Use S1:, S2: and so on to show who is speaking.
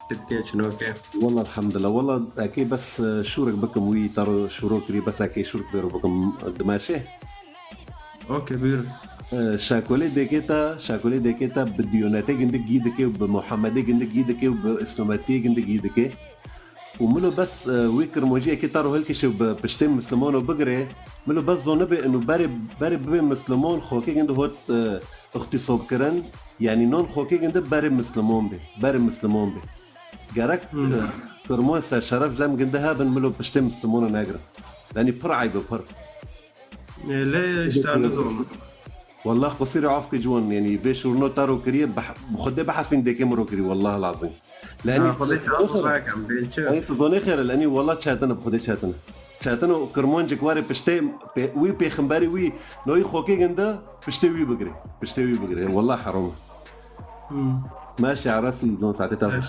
S1: كيف شنو كيف؟
S2: والله الحمد لله والله أكيد بس شورك بكم وي ترى شروك لي بس أكيد شورك بيرو بكم دماشي
S1: اوكي بير.
S2: شاكولي ديكيتا بديوناتي جندك جيدكي وبمحمدي جندك جيدكي وبإسلاماتي جندك جيدكي وملو بس ويكر موجيه كي تارو هلكي شو بشتم مسلمون وبقري ملو بس ظنبي انه باري ببي مسلمون خوكي جند هوت اختي صوب كرن يعني نون خوكي جند باري مسلمون بي جارك كرموسا شرف لم جندها بن ملو بشتم مسلمون ناقرا لاني بر عيب بر
S1: ليه اشتغلوا زوم؟
S2: والله قصير عافك جوان يعني فيش ورنو تارو كريه بخدي بحث من ديكي مرو كري والله العظيم لاني
S1: خذيت عضو معك عم بينشر.
S2: أي تظني خير لاني والله تشاتنا بخدي تشاتنا كرمون جكواري بشتي وي بيخمباري وي نوي خوكي جندا بشتي وي بقري والله حرام ماشي على راسي دون ساعتين